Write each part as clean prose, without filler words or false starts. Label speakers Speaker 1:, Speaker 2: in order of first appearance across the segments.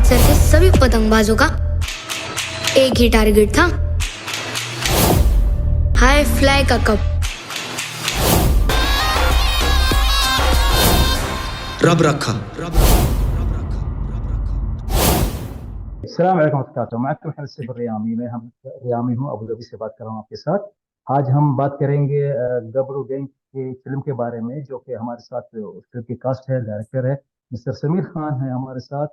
Speaker 1: अमृतसर के सभी पतंगबाजों का एक ही टारगेट था, हाई फ्लाई का कप।
Speaker 2: रब रखा।
Speaker 3: अस्सलाम वालेकुम वरहमतुल्लाहि मैं हसीफ रियामी में हम रियामी हूँ, अबू धाबी से बात कर रहा हूँ आपके साथ। आज हम बात करेंगे गबरू गैंग की फिल्म के बारे में, जो कि हमारे साथ फिल्म की कास्ट है, डायरेक्टर है मिस्टर समीर खान है हमारे साथ,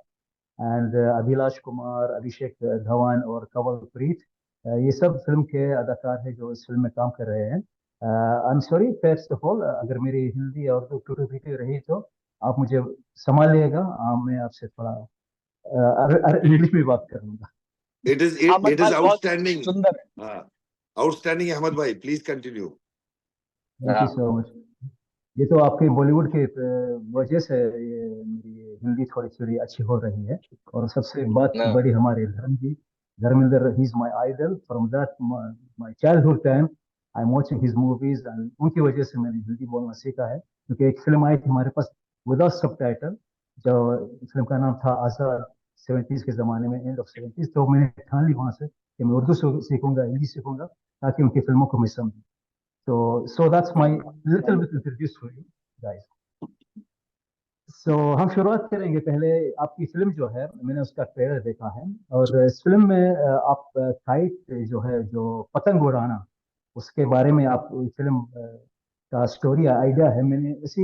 Speaker 3: एंड अभिलाष कुमार, अभिषेक धवन और कंवल प्रीत, ये सब फिल्म के अदाकार हैं जो इस फिल्म में काम कर रहे हैं। I am sorry first of all, अगर मेरी हिंदी और टूटी फूटी रही तो आप मुझे संभालिएगा। मैं आपसे थोड़ा इंग्लिश में बात करूंगा।
Speaker 4: It is outstanding. Outstanding, Ahmed bhai. Please continue.
Speaker 3: Thank you so much. ये तो आपके बॉलीवुड के वजह से ये मेरी हिंदी थोड़ी थोड़ी अच्छी हो रही है। और सबसे बात बड़ी हमारे Dharmendra, he is my idol from that my childhood time. I am watching his movies and उनकी वजह से मैंने हिंदी बोलना सीखा है, क्योंकि एक फिल्म आई थी हमारे पास विदाउट सबटाइटल, जो फिल्म का नाम था आजाद, 70s के जमाने में, एंड ऑफ 70s। तो मैंने ठान ली वहां से कि मैं उर्दू सीखूंगा, हिंदी सीखूंगा, ताकि उनकी फिल्मों को मैं समझूं। So that's my little bit introduce for you guys. So हम शुरुआत करेंगे। पहले आपकी फिल्म जो है, मैंने उसका ट्रेलर देखा है, और इस फिल्म में आप काइट जो है, जो पतंग उड़ाना, उसके बारे में आप फिल्म का स्टोरी आइडिया है। मैंने ऐसी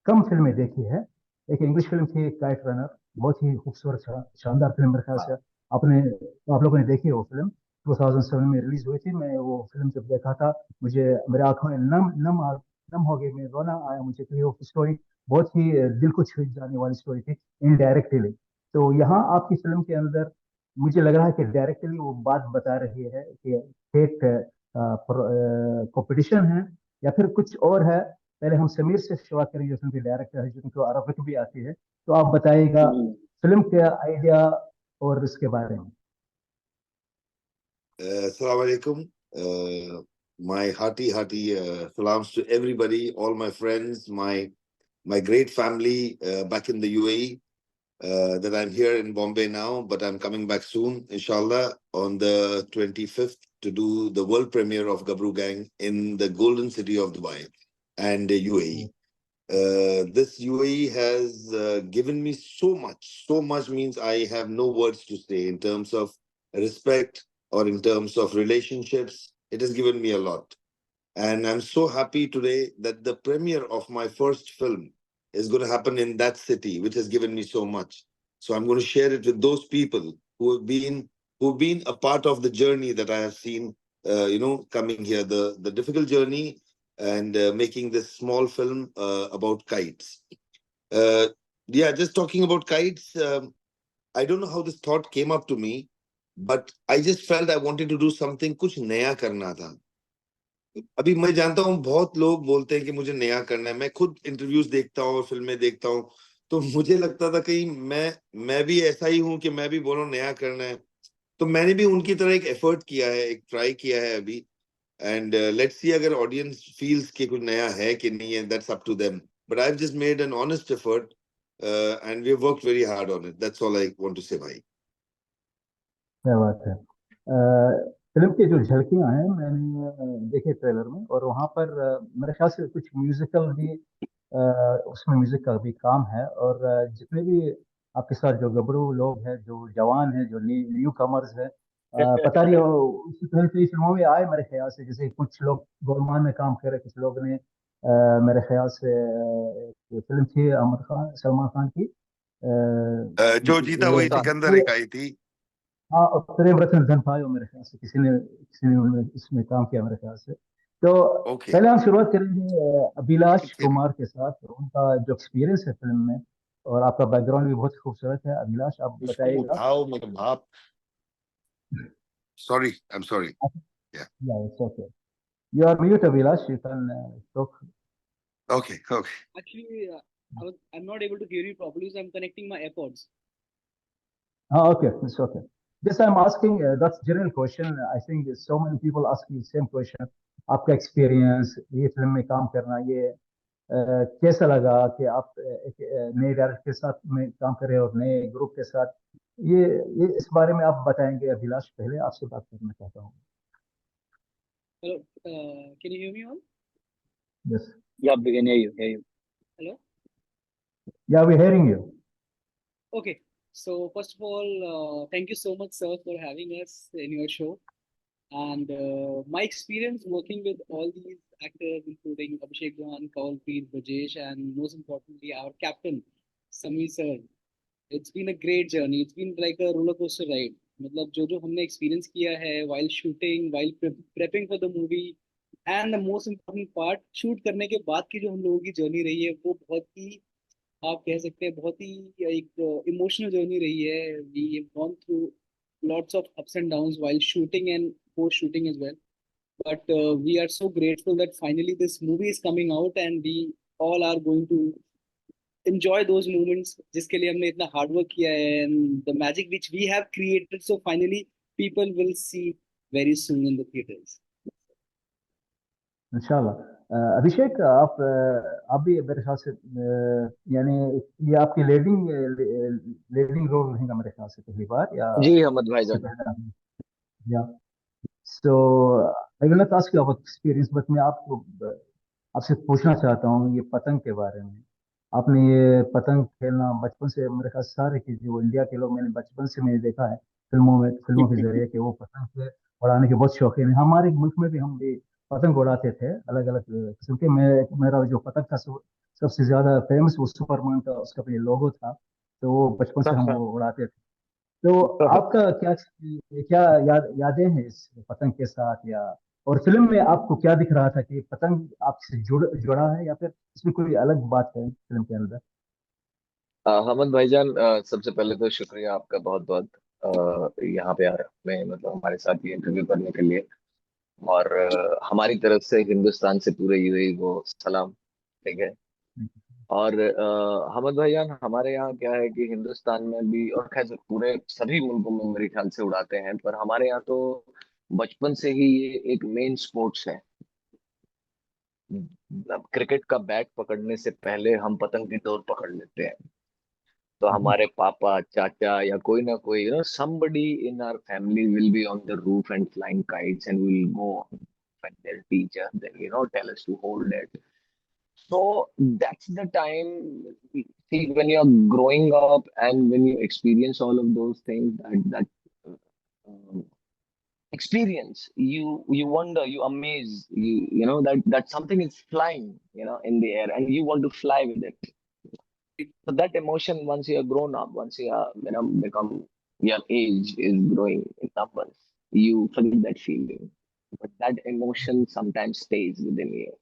Speaker 3: कम फिल्में देखी है। एक इंग्लिश फिल्म थी काइट रनर, बहुत ही खूबसूरत शानदार फिल्म, मेरे ख्याल से आप लोगों ने देखी है वो फिल्म। 2007 में रिलीज हुई थी। मैं वो फिल्म जब देखा था, मुझे मेरे आंखों में नम हो गई, मैं रोना आया मुझे, कि वो स्टोरी बहुत ही दिल को छू जाने वाली स्टोरी थी इनडायरेक्टली। तो यहाँ आपकी फिल्म के अंदर मुझे लग रहा है कि डायरेक्टली वो बात बता रही है कि फेक कंपटीशन है या फिर कुछ और है। पहले हम समीर से शुरुआत करेंगे, फिल्म के डायरेक्टर है, जिनको अरबिक भी आती है। तो आप बताइएगा फिल्म के आइडिया और इसके बारे में।
Speaker 4: Assalamu alaikum. My hearty salams to everybody, all my friends, my great family back in the UAE. That I'm here in Bombay now, but I'm coming back soon, inshallah, on the 25th to do the world premiere of Gabru Gang in the golden city of Dubai and UAE. This UAE has given me so much means I have no words to say in terms of respect or in terms of relationships. It has given me a lot. And I'm so happy today that the premiere of my first film is going to happen in that city, which has given me so much. So I'm going to share it with those people who've been a part of the journey that I have seen, coming here, the difficult journey, and making this small film about kites. Just talking about kites, I don't know how this thought came up to me, but I just felt I wanted to do something, कुछ नया करना था। अभी मैं जानता हूँ बहुत लोग बोलते हैं कि मुझे नया करना है। मैं खुद इंटरव्यूज देखता हूँ और फिल्में देखता हूँ, तो मुझे लगता था कहीं मैं भी ऐसा ही हूँ कि मैं भी बोलूँ नया करना है। तो मैंने भी उनकी तरह एक एफर्ट किया है, एक ट्राई किया है अभी, एंड लेट्स सी अगर ऑडियंस फील्स कि कुछ नया है कि नहीं है, that's up to them, but I have just made an honest effort and we have worked very hard on it. That's all I want to say भाई।
Speaker 3: क्या बात है। फिल्म की जो झलकियां हैं मैंने देखे ट्रेलर में, और वहां पर मेरे ख्याल से कुछ म्यूजिकल भी उसमें म्यूजिक का भी काम है। और जितने भी आपके साथ जो गबरू लोग हैं, जो जवान हैं, जो न्यू कमर्स हैं, पता नहीं उससे पहले कई फिल्मों में आए मेरे ख्याल से। जैसे कुछ लोग गोलमाल में काम करे, कुछ लोग ने मेरे ख्याल से एक फिल्म थी आमिर खान सलमान खान की,
Speaker 4: जो जीता वही सिकंदर एक आई थी।
Speaker 3: हाँ, और प्रेम रतन धन था, मेरे ख्याल से किसी ने इसमें काम किया मेरे ख्याल से। तो पहले हम शुरुआत करेंगे अभिलाष कुमार के साथ, उनका जो एक्सपीरियंस है फिल्म में, और आपका बैकग्राउंड भी बहुत खूबसूरत है। अभिलाष, आप बताइएगा।
Speaker 4: उठाओ मेरे बाप। Sorry, I'm sorry. Yeah.
Speaker 3: Yeah, it's okay. You are mute, Abhilash. You can talk.
Speaker 4: Okay.
Speaker 5: Actually, I'm not able to hear you properly, so I'm connecting my AirPods.
Speaker 3: Okay, it's okay. Just I'm asking, that's general question. I think so many people ask me the same question. आपका experience, ये film में काम करना, ये कैसा लगा कि आप एक नए डायरेक्टर के साथ में काम कर रहे हो और नए ग्रुप के साथ, ये इस बारे में आप बताएंगे अभिलाष? पहले आपसे बात करना चाहता हूँ।
Speaker 5: Hello, can you hear me all?
Speaker 3: Yes,
Speaker 2: Yeah, we can hear you.
Speaker 5: Hello.
Speaker 3: Yeah we hearing you?
Speaker 5: Okay. So first of all, thank you so much, sir, for having us in your show. And my experience working with all these actors, including Abhishek Jain, Kawalpreet, Brajesh, and most importantly, our captain, Samir sir. It's been a great journey. It's been like a roller coaster ride. मतलब जो हमने experience किया है while shooting, while prepping for the movie, and the most important part, shoot करने के बाद की जो हम लोगों की journey रही है, वो बहुत ही, आप कह सकते हैं, बहुत ही एक इमोशनल जर्नी रही है. We have gone through lots of ups and downs while shooting and post shooting as well. But we are so grateful that finally this movie is coming out and we all are going to enjoy those moments जिसके लिए हमने इतना hard work किया है, and the magic which we have created. So finally people will see very soon in the theaters.
Speaker 3: इंशाल्लाह। अभिषेक, आप भी मेरे ख्याल से यानी ये आपकी लीडिंग रोल रहेगा मेरे ख्याल से पहली बार, या
Speaker 2: जी अहमद
Speaker 3: इससे
Speaker 2: भाईजान।
Speaker 3: पहले? या so I will not ask you about experience, but मैं आपसे पूछना चाहता हूँ ये पतंग के बारे में। आपने ये पतंग खेलना बचपन से, मेरे ख्याल सारे के जो इंडिया के लोग, मैंने बचपन से मैंने देखा है फिल्मों के जरिए कि वो पतंग से उड़ाने के बहुत शौकीन है। हमारे मुल्क में भी हम भी पतंग उड़ाते थे अलग अलग किस्म के। मेरा जो पतंग था सबसे ज्यादा फेमस वो सुपरमैन का, उसका भी लोगो था, तो वो बचपन से हम वो उड़ाते थे। तो आपका क्या क्या यादें हैं इस पतंग के साथ, या और फिल्म में आपको क्या दिख रहा था कि पतंग आपसे जुड़ा है, या फिर इसमें कोई अलग बात है फिल्म के अंदर?
Speaker 2: अहमद भाईजान, सबसे पहले तो शुक्रिया आपका बहुत बहुत यहाँ पे में मतलब हमारे साथ ये इंटरव्यू करने के लिए। और हमारी तरफ से हिंदुस्तान से पूरे यूएई को सलाम। ठीक है। और अहमद भाईजान, हमारे यहाँ क्या है कि हिंदुस्तान में भी, और खैर पूरे सभी मुल्कों में मेरे ख्याल से उड़ाते हैं, पर हमारे यहाँ तो बचपन से ही ये एक मेन स्पोर्ट्स है। अब क्रिकेट का बैट पकड़ने से पहले हम पतंग की डोर पकड़ लेते हैं। तो हमारे पापा, चाचा या कोई ना कोई, somebody in our family will be on the roof and flying kites, and we'll go and they'll teach us, then tell us to hold it. So that's the time. See, when you're growing up and when you experience all of those things, that um, experience, you wonder, you amaze, you know that something is flying, in the air, and you want to fly with it. So that emotion, once you are grown up, once you are, become, your age is growing in numbers, you forget that feeling. But that emotion sometimes stays within you.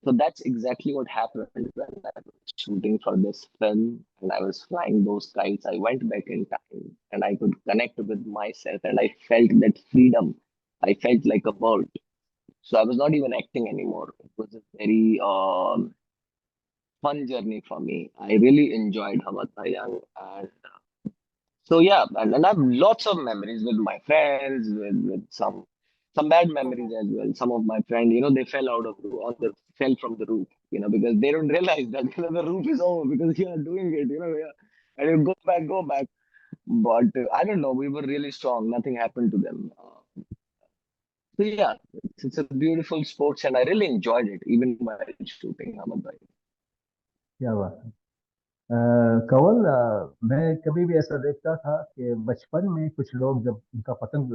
Speaker 2: So that's exactly what happened when I was shooting for this film and I was flying those kites. I went back in time and I could connect with myself and I felt that freedom. I felt like a bird. So I was not even acting anymore. It was a very fun journey for me. I really enjoyed Hamad Bhayan, and so yeah, and I have lots of memories with my friends, with some bad memories as well. Some of my friends, they fell out of fell from the roof, because they don't realize that the roof is over because you are doing it, yeah, and you go back. But I don't know, we were really strong. Nothing happened to them. So yeah, it's a beautiful sports, and I really enjoyed it, even while shooting Hamad Bhayan.
Speaker 3: क्या बात है। कंवल, मैं कभी भी ऐसा देखता था कि बचपन में कुछ लोग जब उनका पतंग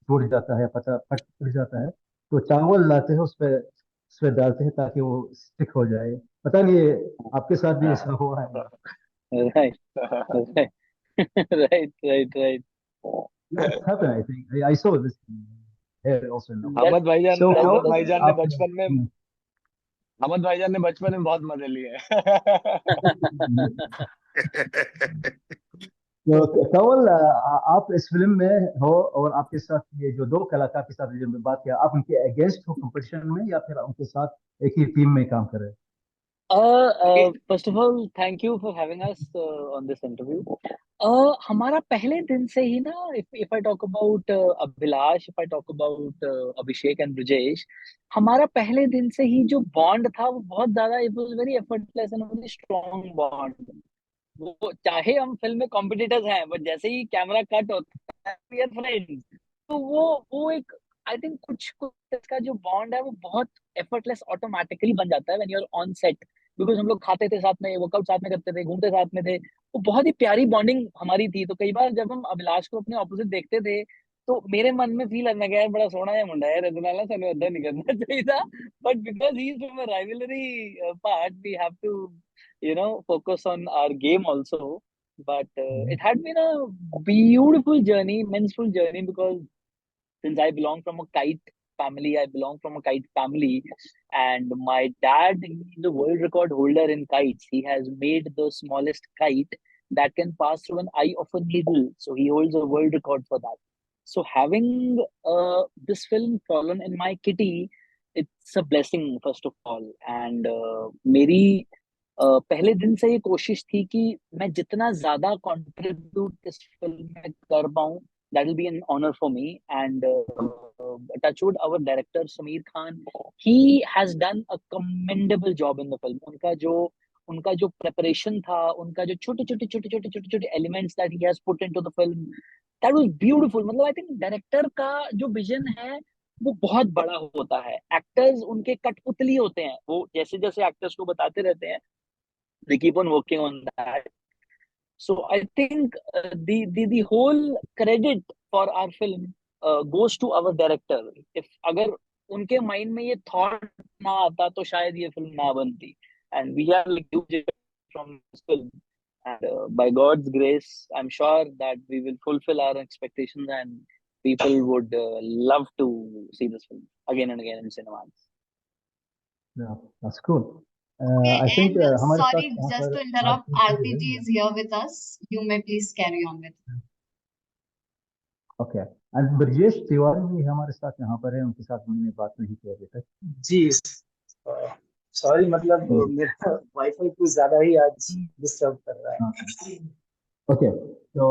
Speaker 3: टूट जाता है, पता फट जाता है, तो चावल लाते हैं, उस पे डालते हैं ताकि वो स्टिक हो जाए। पता नहीं आपके साथ भी ऐसा हुआ है?
Speaker 2: Right, right, right.
Speaker 3: Yeah, it happened, I think. I saw this here also in Dubai.
Speaker 2: Ahmad भाईजान
Speaker 3: So,
Speaker 2: अहमद
Speaker 3: कंवल,
Speaker 2: भाईजान ने
Speaker 3: आप
Speaker 2: बचपन में अहमद भाईजान ने बचपन में बहुत मजे लिए हैं।
Speaker 3: तो कंवल, आप इस फिल्म में हो और आपके साथ ये जो दो कलाकार के साथ जो बात किया, आप उनके अगेंस्ट हो कंपटीशन में, या फिर उनके साथ एक ही टीम में काम कर रहे हैं?
Speaker 5: Okay.
Speaker 6: First of all, thank you for having us on this interview. हमारा पहले दिन से ही ना, if I talk about Abhilash, if I talk about Abhishek and Brajesh, हमारा पहले दिन से ही जो बॉन्ड था वो बहुत ज्यादा, it was very effortless and very strong bond. वो चाहे हम फिल्म में कॉम्पिटिटर्स हैं, बट जैसे ही कैमरा कट होता है वी आर फ्रेंड्स। तो वो एक, आई थिंक कुछ कुछ इसका जो बॉन्ड है वो बहुत एफर्टलेस ऑटोमेटिकली बन जाता है when you are on set. Because हम लोग खाते थे साथ में, वर्कआउट साथ में करते थे, घूमते साथ में थे, वो बहुत ही प्यारी बॉन्डिंग हमारी थी। तो कई बार जब हम अभिलाष को अपने ऑपोजिट देखते थे तो मेरे मन में फील आने गया, बड़ा सोना है मुंडा है, रतनाला सानू इदां नहीं करना चाहिए था। But because he is from a rivalry part, we have to focus on our game also. But it had been a beautiful journey, immenseful journey, because since I belong from a kite family, I belong from a kite family, and my dad is a world record holder in kites. He has made the smallest kite that can pass through an eye of a needle. So he holds a world record for that. So having this film fallen in my kitty, it's a blessing first of all. And मेरी पहले दिन से ये कोशिश थी कि मैं जितना ज्यादा कंट्रीब्यूट इस फिल्म में कर पाऊं, that will be an honor for me. And touchwood, our director Sameer Khan, he has done a commendable job in the film. उनका जो preparation था, उनका जो छोटे छोटे elements that he has put into the film, that was beautiful. मतलब I think director का जो विजन है वो बहुत बड़ा होता है। एक्टर्स उनके कठपुतली होते हैं, वो जैसे जैसे एक्टर्स को बताते रहते हैं, they keep on working on that. So I think the whole credit for our film goes to our director. If अगर उनके माइंड में ये थॉट ना आता तो शायद ये फिल्म ना बनती। And we are like huge from this film. And by God's grace, I'm sure that we will fulfill our expectations and people would love to see this film again and again in cinemas.
Speaker 3: Yeah, that's cool.
Speaker 7: Okay,
Speaker 3: I think
Speaker 7: and
Speaker 3: हमारे साथ
Speaker 7: sorry,
Speaker 3: यहाँ
Speaker 7: just
Speaker 3: पर
Speaker 7: to interrupt,
Speaker 3: Aarti
Speaker 7: Aarti ji is here with us. You may please carry on with.
Speaker 3: Okay, and Brajesh Tiwari भी हमारे साथ यहाँ पर है, उनके साथ हमने बात नहीं की अभी तक।
Speaker 8: जी सॉरी, मतलब मेरा वाईफाई कुछ ज्यादा ही आज डिस्टर्ब कर रहा है।
Speaker 3: Okay, so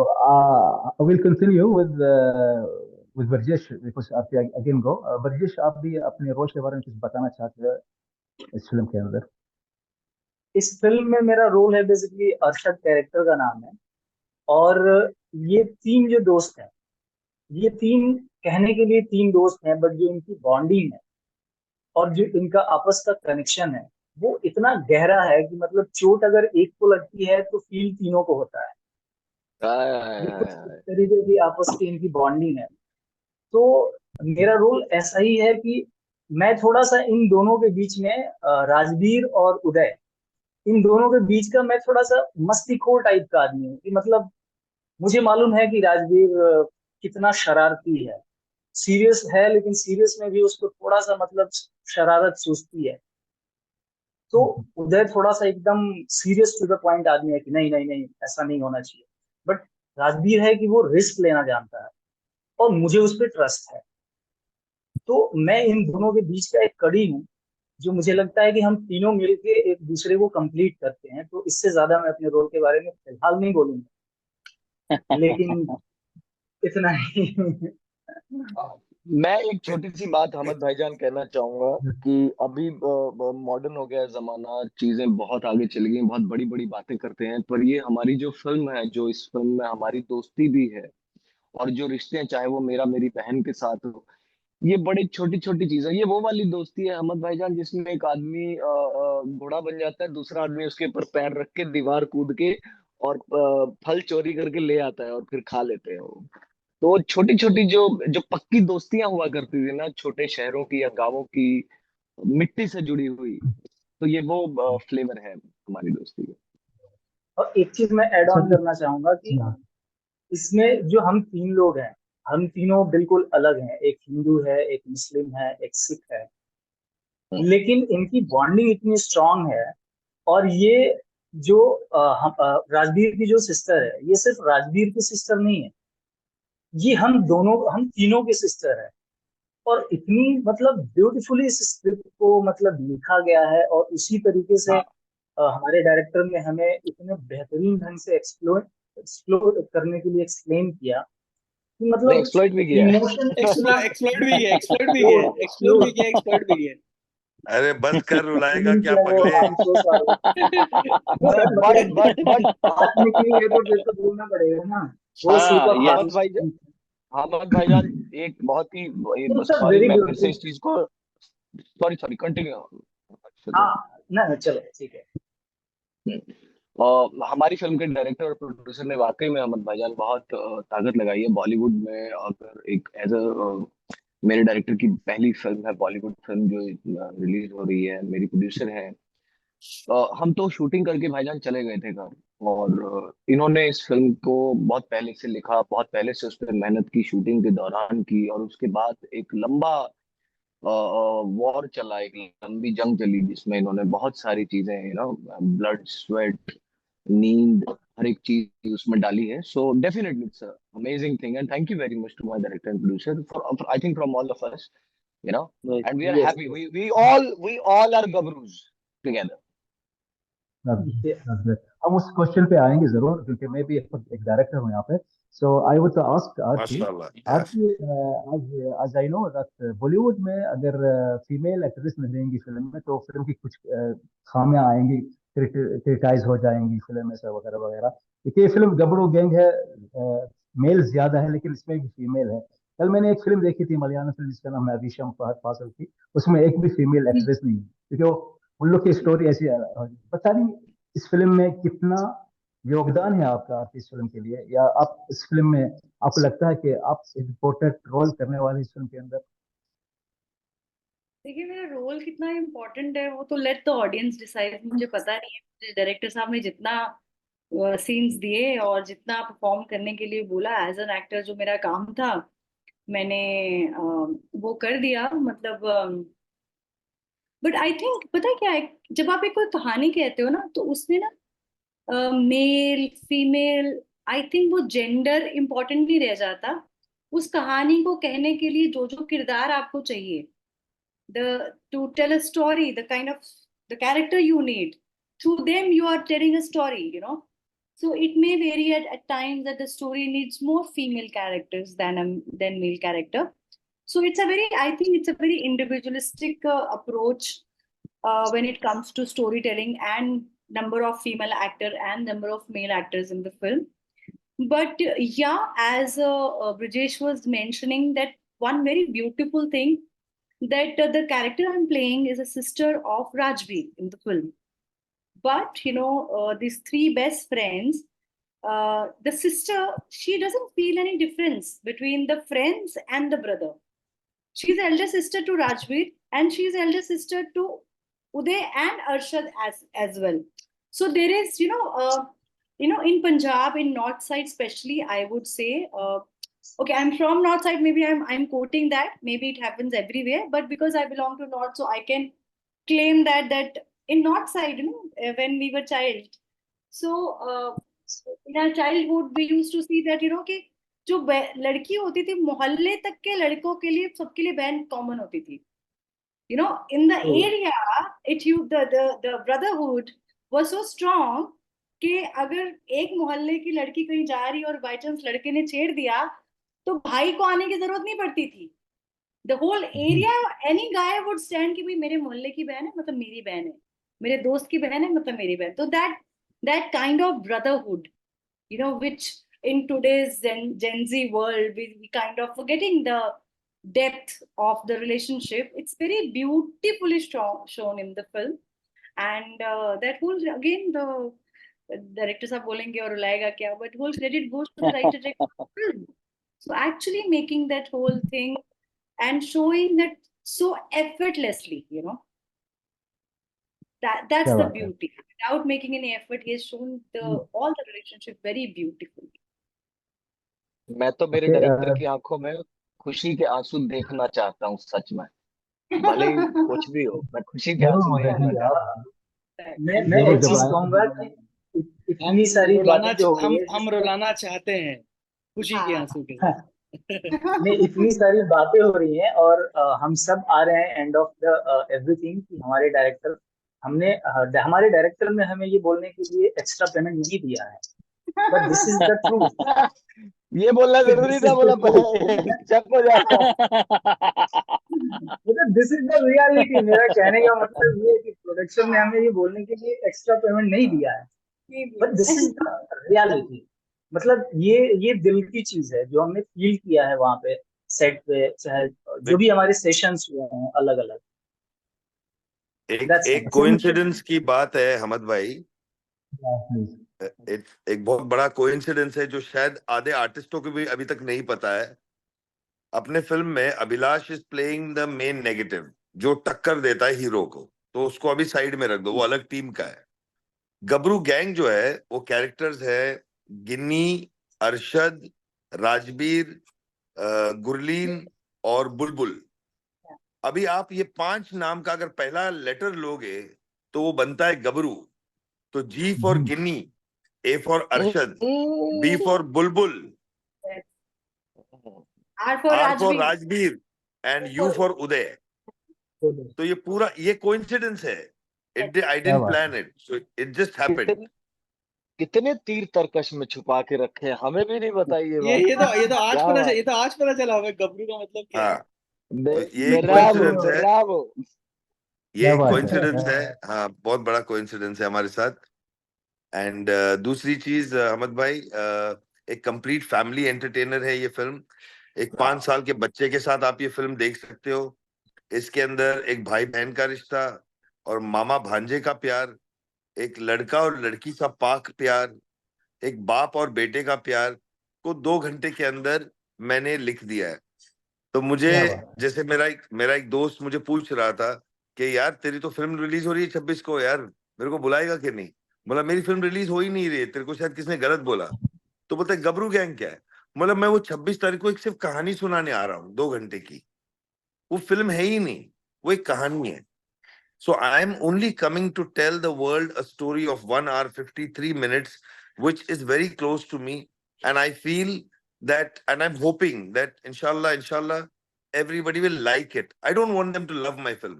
Speaker 3: I will continue with Brajesh because after again go. Brajesh, आप भी अपने रोल के बारे में कुछ बताना चाहते हैं इस फिल्म के अंदर?
Speaker 8: इस फिल्म में मेरा रोल है बेसिकली, अरशद कैरेक्टर का नाम है। और ये तीन जो दोस्त हैं, ये तीन कहने के लिए तीन दोस्त हैं, बट जो इनकी बॉन्डिंग है और जो इनका आपस का कनेक्शन है वो इतना गहरा है कि मतलब चोट अगर एक को लगती है तो फील तीनों को होता है। इस तरीके की आपस की इनकी बॉन्डिंग है। तो मेरा रोल ऐसा ही है कि मैं थोड़ा सा इन दोनों के बीच में, राजवीर और उदय, इन दोनों के बीच का मैं थोड़ा सा मस्तीखोर टाइप का आदमी हूँ। कि मतलब मुझे मालूम है कि राजवीर कितना शरारती है, सीरियस है, लेकिन सीरियस में भी उसको थोड़ा सा मतलब शरारत चूसती है। तो उदय थोड़ा सा एकदम सीरियस टू द पॉइंट आदमी है कि नहीं नहीं नहीं ऐसा नहीं होना चाहिए। बट राजवीर है कि वो रिस्क लेना जानता है और मुझे उस पर ट्रस्ट है। तो मैं इन दोनों के बीच का एक कड़ी हूँ जो मुझे लगता है कि हम तीनों मिलके एक दूसरे को कंप्लीट करते हैं। तो इससे ज्यादा मैं अपने रोल के बारे में फिलहाल नहीं बोलूंगा, लेकिन इतना ही।
Speaker 2: मैं एक छोटी सी बात हमद भाईजान कहना चाहूंगा कि अभी मॉडर्न हो गया है जमाना, चीजें बहुत आगे चली गई, बहुत बड़ी बड़ी बातें करते हैं, पर ये हमारी जो फिल्म है, जो इस फिल्म में हमारी दोस्ती भी है और जो रिश्ते हैं, चाहे वो मेरा मेरी बहन के साथ हो, ये बड़ी छोटी छोटी चीजें। ये वो वाली दोस्ती है हमद भाईजान जिसमें एक आदमी घोड़ा बन जाता है, दूसरा आदमी उसके ऊपर पैर रख के दीवार कूद के और फल चोरी करके ले आता है और फिर खा लेते हैं वो। तो छोटी छोटी जो जो पक्की दोस्तियां हुआ करती थी ना, छोटे शहरों की या गांवों की, मिट्टी से जुड़ी हुई, तो ये वो फ्लेवर है हमारी दोस्ती का।
Speaker 8: और एक चीज मैं ऐड ऑन करना चाहूंगा कि इसमें जो हम तीन लोग हैं, हम तीनों बिल्कुल अलग हैं। एक हिंदू है, एक मुस्लिम है, एक सिख है, लेकिन इनकी बॉन्डिंग इतनी स्ट्रांग है। और ये जो राजवीर की जो सिस्टर है, ये सिर्फ राजवीर की सिस्टर नहीं है, ये हम तीनों की सिस्टर है। और इतनी मतलब ब्यूटीफुली इस स्क्रिप्ट को मतलब लिखा गया है और उसी तरीके से हमारे डायरेक्टर ने हमें इतने बेहतरीन ढंग से एक्सप्लोर करने के लिए एक्सप्लेन किया कि
Speaker 2: नहीं,
Speaker 8: मतलब
Speaker 2: एक्सप्लॉइट भी किया है।
Speaker 8: इमोशन इतना
Speaker 5: एक्सप्लोर भी किया, एक्सप्लोर भी किया, एक्सप्लोर भी किया, एक्सप्लोर भी किया।
Speaker 4: अरे बस कर रुलाएगा क्या
Speaker 8: वो
Speaker 4: पगले।
Speaker 8: I'm so sorry।
Speaker 2: बट
Speaker 8: बात निकली है तो फिर तो बोलना पड़ेगा ना। वो
Speaker 2: हाँ,
Speaker 8: सुपर
Speaker 2: हामिद भाई, हामिद भाईजान एक बहुत ही, सॉरी
Speaker 8: वेरी
Speaker 2: मैं फिर से
Speaker 8: गुड।
Speaker 2: इस चीज को, सॉरी सॉरी कंटिन्यू।
Speaker 8: हाँ ना, चलो ठीक है।
Speaker 2: हमारी फिल्म के डायरेक्टर और प्रोड्यूसर ने वाकई में, अहमद भाईजान, बहुत ताकत लगाई है बॉलीवुड में। अगर एक एज अ मेरे डायरेक्टर की पहली फिल्म है बॉलीवुड फिल्म जो रिलीज हो रही है, मेरी प्रोड्यूसर है। हम तो शूटिंग करके भाईजान चले गए थे घर, और इन्होंने इस फिल्म को बहुत पहले से लिखा, बहुत पहले से उस पर मेहनत की, शूटिंग के दौरान की, और उसके बाद एक लंबा वॉर चला, एक लंबी जंग चली जिसमें इन्होंने बहुत सारी चीजें, ब्लड स्वेट, नींद, हर एक चीज उसमें डाली है। So definitely it's amazing thing, and thank you very much to my director and producer for, I think from all of us, and we are
Speaker 8: Yes,
Speaker 2: happy, we all are gabrus together.
Speaker 3: हम उस question पे आएंगे जरूर, क्योंकि मैं भी एक director हूँ यहाँ पे। सो आई वुड आस्क आरती,
Speaker 4: माशाल्लाह।
Speaker 3: आरती, आज आई नो दैट बॉलीवुड में अगर फीमेल एक्ट्रेस नहीं रहेंगी फिल्म में तो फिल्म की कुछ खामियां आएंगी, क्रिटिसाइज हो जाएंगी फिल्म में, सब वगैरह वगैरह। देखिए, ये फिल्म गबरू गैंग है, मेल ज्यादा है लेकिन इसमें भी फीमेल है। कल मैंने एक फिल्म देखी थी, मलयालम फिल्म, जिसका नाम है अभिशम फहद फासिल की। उसमें एक भी फीमेल एक्ट्रेस नहीं है, क्योंकि वो उन लोग की स्टोरी ऐसी है। पता नहीं इस फिल्म में कितना योगदान है आपका, आप इस फिल्म के लिए, या आप इस फिल्म में आपको लगता है कि आप इम्पोर्टेंट रोल करने वाले इस फिल्म के अंदर?
Speaker 9: देखिए, मेरा रोल कितना इम्पोर्टेंट है वो तो लेट द ऑडियंस डिसाइड। मुझे पता नहीं है, मुझे डायरेक्टर साहब ने जितना सीन्स दिए और जितना परफॉर्म करने के लिए बोला एज एन एक्टर, जो मेरा काम था मैंने वो कर दिया, मतलब। बट आई थिंक पता है क्या है, जब आप एक कोई कहानी कहते हो ना, तो उसमें ना मेल फीमेल, आई थिंक वो जेंडर इम्पोर्टेंट नहीं रह जाता। उस कहानी को कहने के लिए जो जो किरदार आपको चाहिए, the to tell a story, the kind of the character you need, through them you are telling a story. So it may vary at times that the story needs more female characters than male character. So it's a very, I think it's a very individualistic approach when it comes to storytelling and number of female actor and number of male actors in the film. But yeah, as Brijesh was mentioning, that one very beautiful thing, that the character I'm playing is a sister of Rajveer in the film. But these three best friends, the sister, she doesn't feel any difference between the friends and the brother. She's elder sister to Rajveer, and she's elder sister to Uday and Arshad as well. So there is, in Punjab, in north side especially, I would say, okay, I'm from north side, maybe I'm quoting that, maybe it happens everywhere, but because I belong to north, so I can claim that in north side, when we were child, so in our childhood we used to see that, कि जो लड़की होती थी, मोहल्ले तक के लड़कों के लिए, सबके लिए बहन कॉमन होती थी। In the area, the brotherhood was so strong कि अगर एक मोहल्ले की लड़की कहीं जा रही और बाई चांस लड़के ने छेड़ दिया, तो भाई को आने की जरूरत नहीं पड़ती थी। The whole area, any guy would stand कि भाई मेरे मोहल्ले की बहन है मतलब मेरी बहन है, मेरे दोस्त की बहन है मतलब मेरी बहन। तो that kind of brotherhood, which in today's Gen Z world, we kind of forgetting the depth of the relationship. It's very beautifully shown in the film. And that whole, again, the directors are बोलेंगे और रुलाएगा क्या, but whole credit goes to the writer director of the film. So actually making that whole thing and showing that so effortlessly, that's
Speaker 3: क्या
Speaker 9: the
Speaker 3: बात है।
Speaker 9: beauty. Without making any effort, he has shown all the relationship very beautifully.
Speaker 2: मैं तो मेरे
Speaker 3: Okay,
Speaker 2: director की आंखों में खुशी के आंसू देखना चाहता हूँ, सच में, भले ही कुछ भी हो, मैं खुशी के
Speaker 3: जरूर
Speaker 2: आंसू
Speaker 3: वो
Speaker 2: देखना
Speaker 3: देखेंगे
Speaker 2: चाहता हूँ।
Speaker 3: आप,
Speaker 8: मैं
Speaker 3: जरूर
Speaker 8: एक
Speaker 3: जब
Speaker 8: चीज
Speaker 3: आए।
Speaker 8: कहूंगा कि
Speaker 5: हम
Speaker 8: इतनी सारी बातें जो हो रही है
Speaker 5: हम रुलाना चाहते हैं खुशी के आंसू के साथ।
Speaker 8: नहीं, इतनी सारी बातें हो रही हैं और हम सब आ रहे हैं एंड ऑफ द एवरीथिंग कि हमारे डायरेक्टर हमने हमारे डायरेक्टर ने हमें ये बोलने के लिए एक्स्ट्रा पेमेंट नहीं दिया है, but this is the truth.
Speaker 2: ये बोलना जरूरी
Speaker 8: दिस
Speaker 2: था,
Speaker 8: इज द
Speaker 2: बोला
Speaker 8: ट्रूथ।
Speaker 2: चक हो जाता।
Speaker 8: मतलब दिस इज द रियलिटी। मेरा कहने का मतलब ये है कि प्रोडक्शन ने हमें ये बोलने के लिए एक्स्ट्रा पेमेंट नहीं दिया है, but this is the reality. मतलब ये दिल की चीज है जो हमने फील किया है वहां पे सेट पे, चाहे जो भी हमारे सेशंस हुए हैं अलग अलग।
Speaker 4: एक कोइंसिडेंस की बात है हमद भाई, एक बहुत बड़ा कोइंसिडेंस है जो शायद आधे आर्टिस्टों को भी अभी तक नहीं पता है। अपने फिल्म में Abhilash is playing the main negative, जो टक्कर देता है हीरो को, तो उसको अभी साइड में रख दो, वो अलग टीम का है। गबरू गैंग जो है वो कैरेक्टर्स है गिन्नी, अरशद, राजबीर, गुरलीन और बुलबुल। अभी आप ये 5 नाम का अगर पहला लेटर लोगे तो वो बनता है गबरू। तो G for Ginni, A for Arshad, B for Bulbul,
Speaker 9: R for
Speaker 4: R for
Speaker 9: Rajveer,
Speaker 4: Rajbir and U for Uday. तो ये पूरा ये कोइंसिडेंस है। I didn't plan it, so it just happened.
Speaker 2: कितने तीर तर्कश में छुपा के रखे हैं, हमें भी नहीं बताई ये
Speaker 5: ये
Speaker 2: बात।
Speaker 5: तो आज
Speaker 2: क्या
Speaker 5: पता
Speaker 2: बात।
Speaker 5: ये तो आज पता चला हमें गबरू का मतलब क्या है।
Speaker 4: हाँ, तो ये
Speaker 2: ब्रावो
Speaker 4: कोइंसिडेंस है,
Speaker 2: ब्रावो।
Speaker 4: ये
Speaker 3: क्या
Speaker 4: एक
Speaker 3: बात
Speaker 4: कोइंसिडेंस है।
Speaker 3: है।
Speaker 4: हाँ, बहुत बड़ा कोइंसिडेंस है हमारे साथ। एंड दूसरी चीज अहमद भाई, एक कंप्लीट फैमिली एंटरटेनर है ये फिल्म। एक 5 साल के बच्चे के साथ आप ये फिल्म देख सकते हो। इसके अंदर एक भाई बहन का रिश्ता और मामा भांजे का प्यार, एक लड़का और लड़की का पाक प्यार, एक बाप और बेटे का प्यार को 2 घंटे के अंदर मैंने लिख दिया है। तो मुझे,
Speaker 3: क्या बात है।
Speaker 4: जैसे मेरा एक दोस्त मुझे पूछ रहा था कि यार तेरी तो फिल्म रिलीज हो रही है 26 को, यार मेरे को बुलाएगा कि नहीं। बोला मेरी फिल्म रिलीज हो ही नहीं रही है, तेरे को शायद किसने गलत बोला। तो बोलते गबरू गैंग क्या है। मतलब मैं वो 26 तारीख को एक सिर्फ कहानी सुनाने आ रहा हूँ 2 घंटे की, वो फिल्म है ही नहीं, वो एक कहानी है। So I am only coming to tell the world a story of 1 hour 53 minutes, which is very close to me. And I feel that, and I'm hoping that inshallah, everybody will like it. I don't want them to love my film.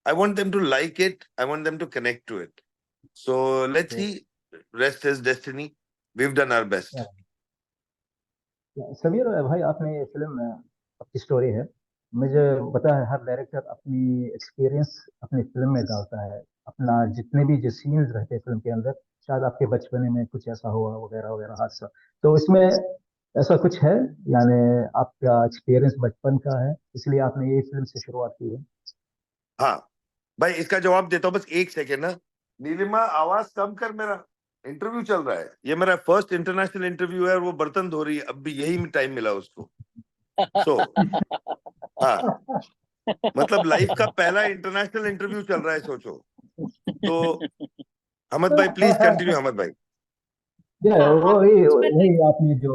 Speaker 4: I want them to like it. I want them to connect to it. So let's see. Rest is destiny. We've done our best.
Speaker 3: Sameer भाई, आपने ये film आपकी story है, मुझे पता है हर director अपनी experience अपनी फिल्म में डालता है। अपना जितने भी जो सीन्स रहते हैं फिल्म के अंदर, शायद आपके बचपने में कुछ ऐसा हुआ वगैरह वगैरह हादसा, तो इसमें ऐसा कुछ है, यानी आपका एक्सपीरियंस बचपन का है इसलिए आपने ये फिल्म से शुरुआत की है?
Speaker 4: हाँ भाई, इसका जवाब देता हूँ, बस 1 सेकेंड ना। नीलिमा आवाज कम कर, मेरा इंटरव्यू चल रहा है। ये मेरा फर्स्ट इंटरनेशनल इंटरव्यू है और वो बर्तन धो रही है, अब भी यही टाइम मिला उसको। सो हाँ, मतलब लाइफ का पहला इंटरनेशनल इंटरव्यू चल रहा है, सोचो। तो अहमद भाई प्लीज कंटिन्यू, अहमद भाई।
Speaker 3: वही वही आपने जो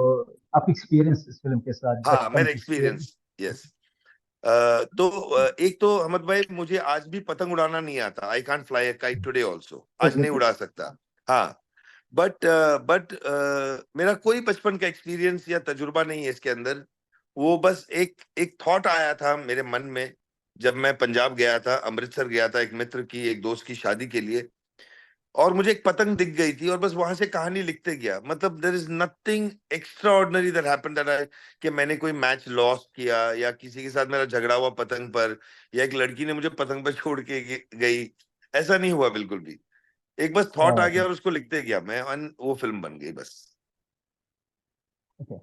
Speaker 3: आपकी एक्सपीरियंस इस फिल्म के साथ
Speaker 4: हाँ,
Speaker 3: बचपन
Speaker 4: मेरा
Speaker 3: की स्टोरी।
Speaker 4: Experience, yes. एक तो अहमद भाई, मुझे आज भी पतंग उड़ाना नहीं आता। I can't fly a kite today also, आज नहीं उड़ा सकता। हाँ, बट मेरा कोई बचपन का एक्सपीरियंस या तजुर्बा नहीं है इसके अंदर। वो बस एक थॉट आया था मेरे मन में जब मैं पंजाब गया था, अमृतसर गया था एक मित्र की, एक दोस्त की शादी के लिए, और मुझे एक पतंग दिख गई थी और बस वहां से कहानी लिखते गया। मतलब there is nothing extraordinary that happened, that कि मैंने कोई मैच लॉस किया या किसी के साथ मेरा झगड़ा हुआ पतंग पर, या एक लड़की ने मुझे पतंग पर छोड़ के गई। ऐसा नहीं हुआ बिल्कुल भी। एक बस
Speaker 3: क्या
Speaker 4: थॉट आ
Speaker 3: बात
Speaker 4: गया
Speaker 3: है।
Speaker 4: और उसको लिखते गया मैं, और वो फिल्म बन गई बस।
Speaker 3: ओके,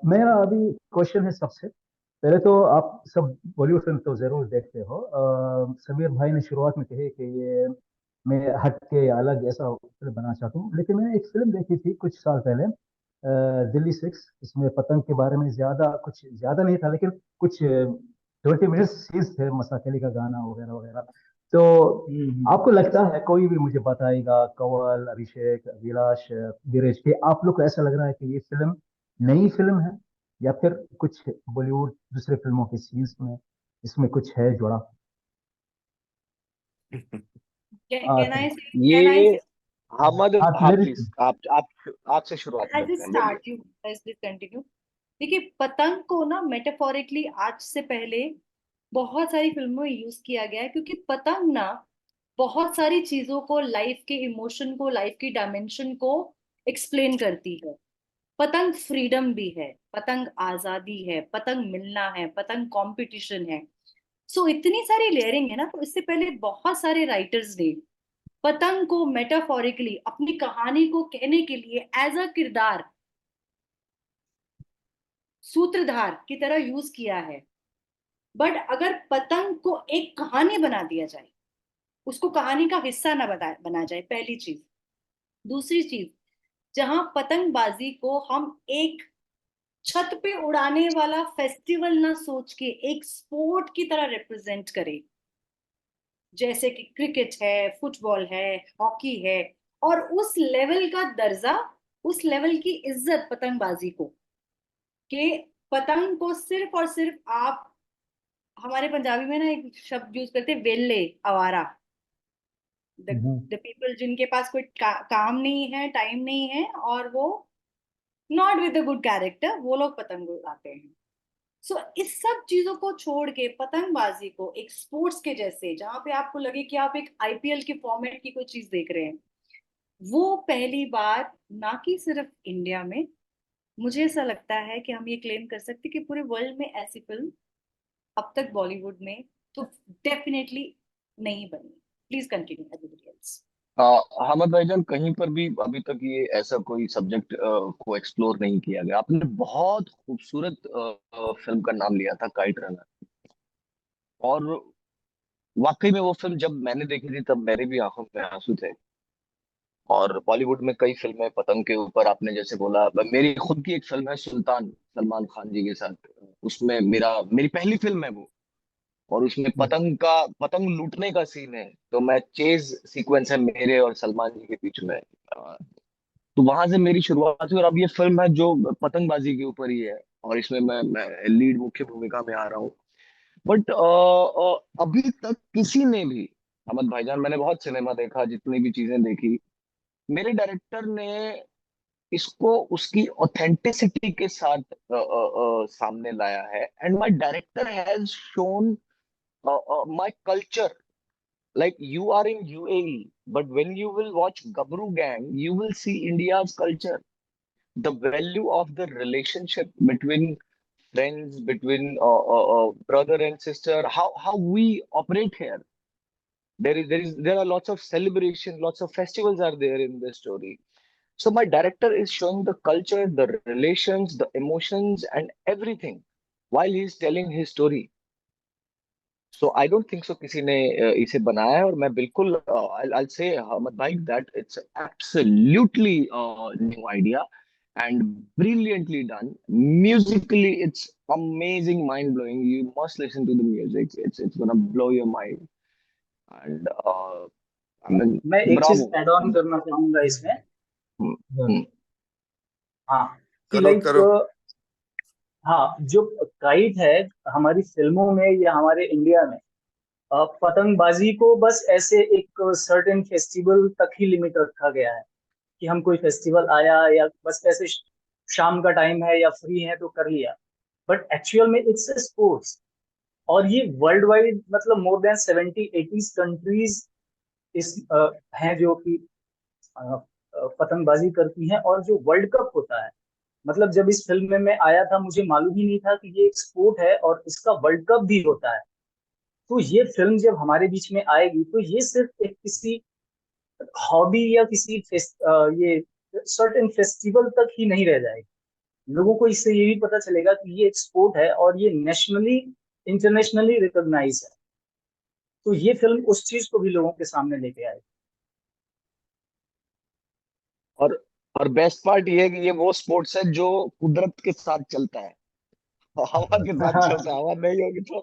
Speaker 3: मेरा अभी क्वेश्चन है सबसे पहले तो, आप सब बॉलीवुड फिल्म तो जरूर देखते हो। समीर भाई ने शुरुआत में कही कि ये मैं हट के अलग ऐसा फिल्म बनाना चाहता हूँ, लेकिन मैंने एक फिल्म देखी थी कुछ साल पहले, दिल्ली 6। इसमें पतंग के बारे में कुछ ज्यादा नहीं था, लेकिन कुछ 20 मिनट्स सीन्स थे, मसाकली का गाना वगैरह वगैरह। तो आपको लगता है, कोई भी मुझे बताएगा, कंवल, अभिषेक, अभिलाष, धीरज, कि आप लोग को ऐसा लग रहा है कि ये फिल्म नई फिल्म है, या फिर कुछ बॉलीवुड दूसरे फिल्मों के सीन्स में इसमें कुछ है जुड़ा?
Speaker 9: Can I say? Can I
Speaker 2: ये
Speaker 9: say?
Speaker 2: हमद,
Speaker 3: आप
Speaker 2: हाँ
Speaker 3: मेरे
Speaker 2: प्लीज, आप आपसे शुरुआत
Speaker 9: I
Speaker 2: करते
Speaker 9: just
Speaker 2: हैं, बोलिए।
Speaker 9: start you. Let's just continue. देखिए, पतंग को ना मेटाफोरिकली आज से पहले बहुत सारी फिल्मों में यूज किया गया है, क्योंकि पतंग ना बहुत सारी चीजों को, लाइफ के इमोशन को, लाइफ की डायमेंशन को एक्सप्लेन करती है। पतंग फ्रीडम भी है, पतंग आजादी है, पतंग मिलना है, पतंग कंपटीशन है। सो इतनी सारी लेयरिंग है ना। तो इससे पहले बहुत सारे राइटर्स ने पतंग को मेटाफोरिकली अपनी कहानी को कहने के लिए एज अ किरदार, सूत्रधार की तरह यूज किया है। बट अगर पतंग को एक कहानी बना दिया जाए, उसको कहानी का हिस्सा ना बना जाए, पहली चीज। दूसरी चीज, जहां पतंगबाजी को हम एक छत पे उड़ाने वाला फेस्टिवल ना सोच के एक स्पोर्ट की तरह रिप्रेजेंट करें, जैसे कि क्रिकेट है, फुटबॉल है, हॉकी है, और उस लेवल का दर्जा, उस लेवल की इज्जत पतंगबाजी को, कि पतंग को सिर्फ और सिर्फ आप, हमारे पंजाबी में ना एक शब्द यूज करते हैं, वेले आवारा, द पीपल जिनके पास कोई काम नहीं है, टाइम नहीं है, और वो not with a good character, वो लोग पतंग उड़ाते हैं। सो इस सब चीजों को छोड़ के पतंगबाजी को एक स्पोर्ट्स के जैसे, जहां पे आपको लगे कि आप एक आईपीएल के फॉर्मेट की कोई चीज देख रहे हैं, वो पहली बार, ना कि सिर्फ इंडिया में, मुझे ऐसा लगता है कि हम ये क्लेम कर सकते हैं कि पूरे वर्ल्ड में ऐसी फिल्म अब तक बॉलीवुड में तो डेफिनेटली नहीं बनी। Please continue everybody else.
Speaker 2: Ahmed भाईजान, कहीं पर भी अभी तक ये ऐसा कोई सब्जेक्ट को एक्सप्लोर नहीं किया गया। आपने बहुत खूबसूरत फिल्म का नाम लिया था, काइट रनर। और वाकई में वो फिल्म जब मैंने देखी थी तब मेरे भी आंखों में आंसू थे। और बॉलीवुड में कई फिल्में पतंग के ऊपर, आपने जैसे बोला, मेरी खुद की एक फिल्म है सुल्तान, सलमान खान जी के साथ। उसमें मेरी पहली फिल्म है वो। और उसमें पतंग लूटने का सीन है, तो मैं चेज सीक्वेंस है मेरे और सलमान जी के बीच में। तो वहां से मेरी शुरुआत हुई। और अब ये फिल्म है जो पतंगबाजी के ऊपर ही है, और इसमें मैं लीड मुख्य भूमिका में आ रहा हूँ। बट अभी तक किसी ने भी, अहमद भाईजान, मैंने बहुत सिनेमा देखा, जितनी भी चीजें देखी, मेरे डायरेक्टर ने इसको उसकी ऑथेंटिसिटी के साथ सामने लाया है। And my director has shown my culture. Like you are in UAE, but when you will watch Gabru Gang, you will see India's culture, the value of the relationship between friends, between brother and sister, how we operate here. There are lots of celebration, lots of festivals are there in this story. So my director is showing the culture, the relations, the emotions, and everything while he's telling his story. So I don't think so किसी ने इसे बनाया है। और मैं बिल्कुल I'll say Ahmad bhai that it's absolutely new idea and brilliantly done. Musically, it's amazing, mind blowing. You must listen to the music. It's gonna blow your mind. And I mean,
Speaker 8: मैं एक चीज
Speaker 2: bravo.
Speaker 8: Add on करना चाहूंगा इसमें।
Speaker 2: Hmm, hmm.
Speaker 8: हाँ, कि
Speaker 4: करो
Speaker 8: like,
Speaker 4: करो।
Speaker 8: हाँ, जो काइट है हमारी फिल्मों में या हमारे इंडिया में, पतंगबाजी को बस ऐसे एक सर्टेन फेस्टिवल तक ही लिमिट रखा गया है, कि हम कोई फेस्टिवल आया या बस ऐसे शाम का टाइम है या फ्री है तो कर लिया। बट एक्चुअल में इट्स ए स्पोर्ट्स, और ये वर्ल्ड वाइड, मतलब मोर देन 70-80 कंट्रीज इस हैं जो कि पतंगबाजी करती हैं। और जो वर्ल्ड कप होता है, मतलब जब इस फिल्म में मैं आया था मुझे मालूम ही नहीं था कि ये एक स्पोर्ट है और इसका वर्ल्ड कप भी होता है। तो ये फिल्म जब हमारे बीच में आएगी तो ये सिर्फ एक किसी हॉबी या किसी ये सर्टेन फेस्टिवल तक ही नहीं रह जाएगी। लोगों को इससे ये भी पता चलेगा कि ये एक स्पोर्ट है और ये नेशनली, इंटरनेशनली रिकॉग्नाइज है। तो ये फिल्म उस चीज को भी लोगों के सामने लेके आएगी।
Speaker 2: और और बेस्ट पार्ट ये है कि ये वो स्पोर्ट्स है जो कुदरत के साथ चलता है, हवा के साथ चलता है। हवा नहीं होगी तो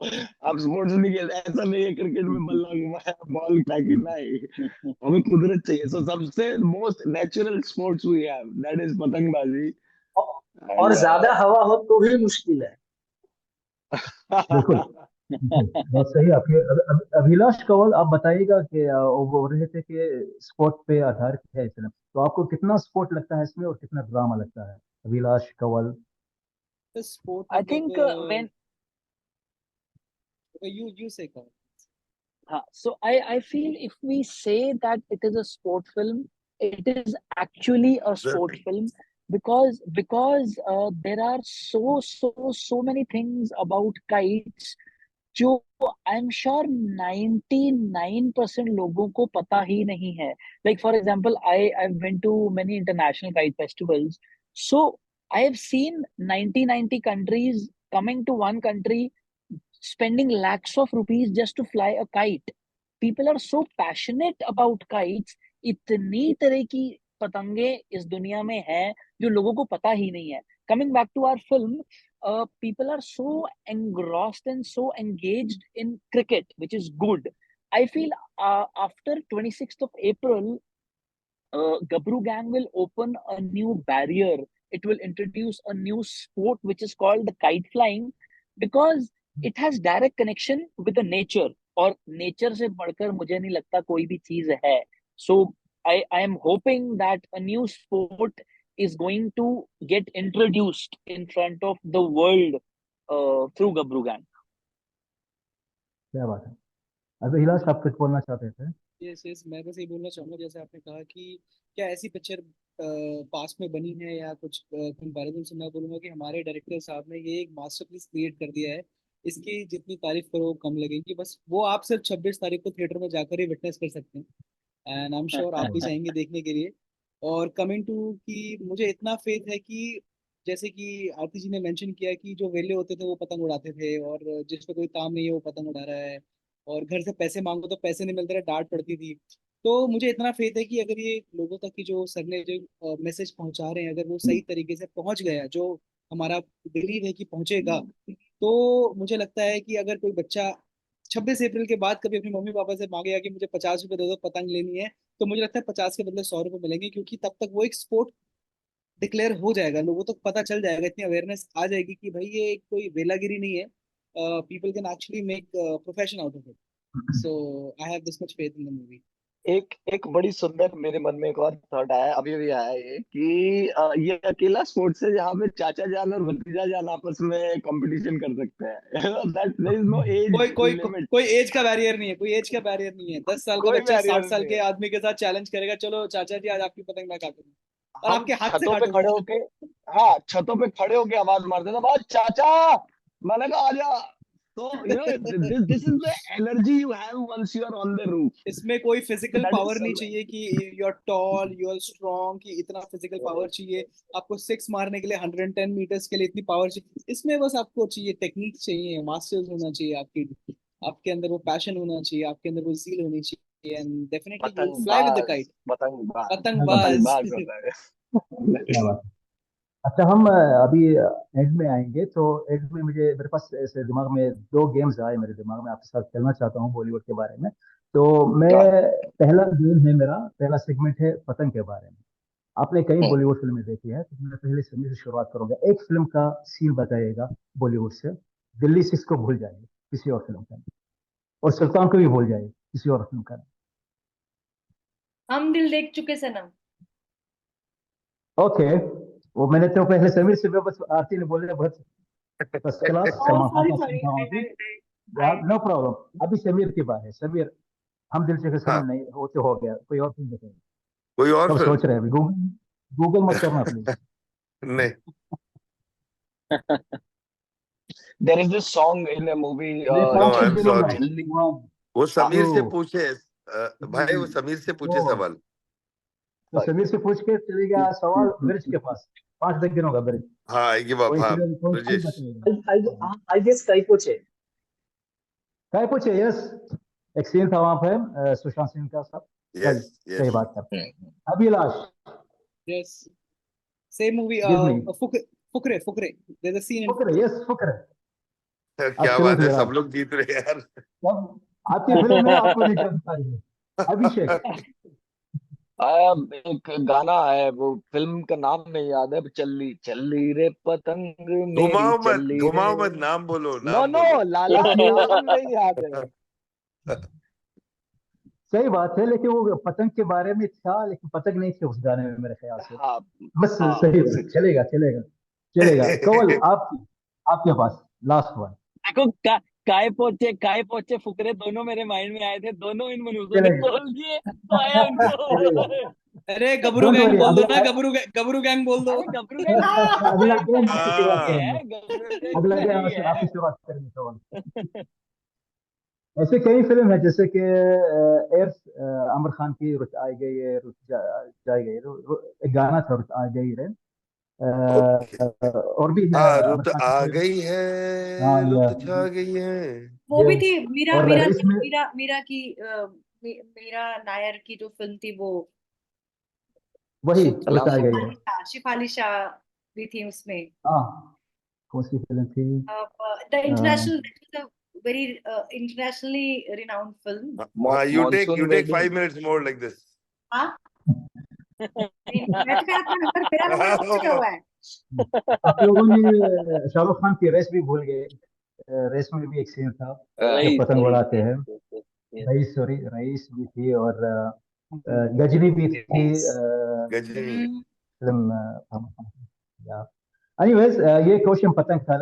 Speaker 2: आप स्पोर्ट्स नहीं खेलते। ऐसा नहीं है क्रिकेट में बल्ला घुमाया, बॉल फेंकी, नहीं। हमें कुदरत चाहिए। सो सबसे most natural sports we have, that is पतंगबाजी।
Speaker 8: और
Speaker 2: एंड
Speaker 8: ज्यादा हवा हो तो भी मुश्किल है।
Speaker 3: बिल्कुल, बहुत सही। आपके अभिलाष कंवल, आप बताइएगा कि वो बोल रहे थे कि स्पोर्ट पे आधारित है इस फिल्म, तो आपको कितना स्पोर्ट लगता है इसमें और कितना ड्रामा लगता है, Abhilash Kanwal?
Speaker 5: The sport
Speaker 6: I
Speaker 5: मतलब
Speaker 6: think when
Speaker 5: you say Karan.
Speaker 6: So I feel if we say that it is a sport film, it is actually a sport film because there are so many things about kites जो I am sure 99% लोगों को पता ही नहीं है. Like for example, I went to many international kite festivals. So I have seen 90 countries coming to one country, spending lakhs of rupees just to fly a kite. People are so passionate about kites. इतनी तरह की पतंगे इस दुनिया में हैं जो लोगों को पता ही नहीं है. Coming back to our film, people are so engrossed and so engaged in cricket, which is good. I feel after 26th of April, Gabru Gang will open a new barrier. It will introduce a new sport which is called the kite flying because it has direct connection with the nature. और nature से बढ़कर मुझे नहीं लगता कोई भी चीज है. So I am hoping that a new sport is going to get introduced in front of the world through Gabru Gang.
Speaker 3: क्या बात है. अभिलाष, आप कुछ बोलना चाहते थे?
Speaker 5: यस मैं बस ये बोलना चाहूंगा, जैसे आपने कहा कि क्या ऐसी पिक्चर पास में बनी है या कुछ कंपैरिजन से, मैं बोलूंगा कि हमारे डायरेक्टर साहब ने ये एक मास्टरपीस क्रिएट कर दिया है. इसकी जितनी तारीफ करो कम लगेगी. बस वो आप सिर्फ 26 तारीख को थिएटर में जाकर ही विटनेस कर सकते हैं. एंड आई एम श्योर आप भी जाएंगे देखने के लिए. और कमिंग टू कि मुझे इतना फेथ है कि जैसे कि आरती जी ने मेंशन किया कि जो वेले होते थे वो पतंग उड़ाते थे, और जिस पे कोई काम नहीं है वो पतंग उड़ा रहा है, और घर से पैसे मांगो तो पैसे नहीं मिलते रहे, डांट पड़ती थी. तो मुझे इतना फेथ है कि अगर ये लोगों तक की जो सर ने जो मैसेज पहुंचा रहे हैं, अगर वो सही तरीके से पहुंच गया, जो हमारा बिलीव है कि पहुंचेगा, तो मुझे लगता है कि अगर कोई बच्चा 26 अप्रैल के बाद कभी अपने मम्मी पापा से मांगेगा कि मुझे 50 रुपए दे दो, पतंग लेनी है, तो मुझे लगता है 50 के बदले 100 रुपए मिलेंगे, क्योंकि तब तक वो एक स्पोर्ट डिक्लेयर हो जाएगा, लोगों तक पता चल जाएगा, इतनी अवेयरनेस आ जाएगी कि भाई ये कोई वेलागिरी नहीं है. People can actually make profession out of it. So I have this much faith in the movie.
Speaker 2: एक एक बड़ी सुंदर मेरे मन में एक और थॉट आया, अभी अभी आया ये कि ये अकेला स्पोर्ट्स है जहाँ पे चाचा जान और भतीजा जान आपस में कंपटीशन कर सकते हैं. That there is no age
Speaker 5: कोई कोई
Speaker 2: लिमिट.
Speaker 5: कोई एज का बैरियर नहीं है, कोई एज का बैरियर नहीं है. 10 साल का
Speaker 2: कोई
Speaker 5: बच्चा
Speaker 2: बैरियर
Speaker 5: 60 साल
Speaker 2: नहीं
Speaker 5: के
Speaker 2: है.
Speaker 5: आदमी के साथ चैलेंज करेगा, चलो चाचा जी आज आपकी पतंग मैं काटूंगा, और
Speaker 2: हम
Speaker 5: आपके हाथ से
Speaker 2: छतों पे खड़े
Speaker 5: काटूंगा.
Speaker 2: होके, हाँ छतों पे खड़े होके आवाज मारते थे, बहुत चाचा, मैंने कहा आजा. तो you know this is the energy you have once you are on the roof.
Speaker 5: इसमें कोई फिजिकल
Speaker 2: दैट
Speaker 5: पावर
Speaker 2: इज
Speaker 5: नहीं चाहिए कि you are tall, you are strong, कि इतना फिजिकल पावर चाहिए आपको 6 मारने के लिए, 110 मीटर्स के लिए इतनी पावर चाहिए. इसमें बस आपको चाहिए टेक्निक, चाहिए मास्टर्स होना चाहिए, आपकी आपके अंदर वो पैशन होना चाहिए, आपके अंदर वो जील होनी चाहिए, and definitely you will fly with the kite.
Speaker 2: पतंगबाज
Speaker 5: पतंगबाज.
Speaker 2: पतंगबाज होता है.
Speaker 3: क्या बात है. अच्छा, हम अभी एंड में आएंगे, तो एंड में मेरे पास ऐसे दिमाग में दो गेम्स आए मेरे दिमाग में, आपके साथ खेलना चाहता हूँ बॉलीवुड के बारे में. तो मैं, पहला गेम है मेरा, पहला सेगमेंट है पतंग के बारे में. आपने कई बॉलीवुड फिल्में देखी है, तो मैं पहले से शुरुआत करूंगा. एक फिल्म का सीन बताइएगा बॉलीवुड से. दिल्ली 6 को भूल जाइए, किसी और फिल्म का नहीं. और सुल्तान को भी भूल जाइए, किसी और फिल्म का नहीं.
Speaker 9: हम दिल देख चुके सनम.
Speaker 3: ओके, वो मैंने तो पहले समीर से, बस आरती ने बोले बहुत first class,
Speaker 9: sorry
Speaker 3: no problem. अभी समीर की बात है. समीर, हम दिल से
Speaker 4: हाँ,
Speaker 3: सनम नहीं, वो तो हो गया. कोई और फिल्म बताइए.
Speaker 4: कोई और
Speaker 3: सब
Speaker 4: फिल्म?
Speaker 3: सोच रहे हैं अभी. गूगल गूगल मत करना प्लीज.
Speaker 4: नहीं.
Speaker 2: There is this song in a movie.
Speaker 3: मैं
Speaker 4: नो,
Speaker 3: पाँच
Speaker 4: आई
Speaker 3: तक
Speaker 4: एम
Speaker 3: गिनूंगा.
Speaker 4: सॉरी.
Speaker 2: जल्दी.
Speaker 3: 1
Speaker 4: वो समीर से
Speaker 3: 2
Speaker 4: पूछे. भाई वो समीर से पूछे
Speaker 3: 4.
Speaker 4: सवाल.
Speaker 3: तो समीर से पूछ के चलेगा सवाल ब्रिज के पास. 5 तक गिनूंगा ब्रिज.
Speaker 4: हाँ, आई गिव अप.
Speaker 3: कोई
Speaker 4: हाँ,
Speaker 3: फिल्म कोई फिल्म
Speaker 4: ब्रजेश.
Speaker 3: बताइएगा.
Speaker 8: I guess Kaipoche.
Speaker 3: क्या पूछे? यस, एक सीन था वहां पे सुशांत सिंह का सब.
Speaker 4: यस,
Speaker 3: सही
Speaker 4: यस.
Speaker 3: बात करते हैं. Abhilash,
Speaker 5: yes, same movie.
Speaker 3: Give me.
Speaker 5: Fukrey Fukrey. There is a scene in
Speaker 3: Fukrey. Yes, Fukrey.
Speaker 4: क्या बात है, सब लोग जीत रहे हैं यार.
Speaker 3: अब आपकी फिल्म है, आपको नहीं करना है. अभिषेक,
Speaker 2: एक गाना है, वो फिल्म का नाम नहीं याद है. चली चली रे पतंग मेरी
Speaker 4: घुमाओ मत,
Speaker 2: चली रे.
Speaker 4: घुमाओ मत, नाम बोलो,
Speaker 2: नो
Speaker 4: नाम
Speaker 2: नो
Speaker 4: बोलो.
Speaker 2: लाला, नाम नहीं याद है.
Speaker 3: सही बात है, लेकिन वो पतंग के बारे में था, लेकिन पतंग नहीं थी उस गाने में मेरे ख्याल से.
Speaker 2: हाँ
Speaker 3: बस
Speaker 2: हाँ,
Speaker 3: सही बात. चलेगा चलेगा चलेगा. कवल, आपके पास लास्ट वन.
Speaker 6: देखो काय पोचे फुकरे दोनों मेरे माइंड में आए थे, दोनों इन मनुष्यों ने बोल दिए तो आया उनको।
Speaker 5: अरे गबरू
Speaker 3: Don't
Speaker 5: गैंग
Speaker 3: worry,
Speaker 5: बोल दो
Speaker 3: अगला
Speaker 5: ना, गबरू गैंग बोल दो।
Speaker 6: अरे गबरू गैंग
Speaker 3: अगला गेम आपकी शुरुआत
Speaker 6: नहीं
Speaker 3: करेंगे।
Speaker 6: है, गबरू गैंग
Speaker 3: अगला गेम
Speaker 6: नहीं है।
Speaker 3: आपकी शुरुआत करेंगे सवाल। ऐसे कई फिल्म है जैसे कि एयर आमिर खान की रुत आ गई है, रुत जा गई, एक गाना था रुत आ गई रे, और भी है
Speaker 4: हाँ,
Speaker 3: आमिर
Speaker 4: रुत
Speaker 3: खान की
Speaker 4: आ
Speaker 3: फिल्म।
Speaker 4: गई है,
Speaker 3: हाँ
Speaker 4: रुत
Speaker 3: ये
Speaker 4: छा गई है।
Speaker 9: वो भी
Speaker 3: ये
Speaker 9: थी मीरा
Speaker 3: और
Speaker 9: मीरा
Speaker 3: रेस में
Speaker 9: मीरा मीरा की मीरा नायर की जो फिल्म थी वो
Speaker 3: वही रुत आ गई है।
Speaker 9: शिफाली शाह, शिफाली शाह भी थी उसमें।
Speaker 3: हाँ कौन सी फिल्म थी?
Speaker 9: The international, very internationally renowned film.
Speaker 4: हाँ, you take
Speaker 2: monsoon
Speaker 4: 5
Speaker 2: wedding.
Speaker 4: minutes more like this.
Speaker 9: हाँ नहीं, मैं तो कह रहा था नंबर, मेरा नंबर हो चुका हुआ है।
Speaker 3: आप लोगों ने शाहरुख खान की रेस भी भूल गए। रेस में भी एक सीन था जब पतंग उड़ाते हैं। रईस, सॉरी, रईस भी थी और गजनी भी थी
Speaker 4: गजनी।
Speaker 3: फिल्म। एनीवेज ये क्वेश्चन पतंग था।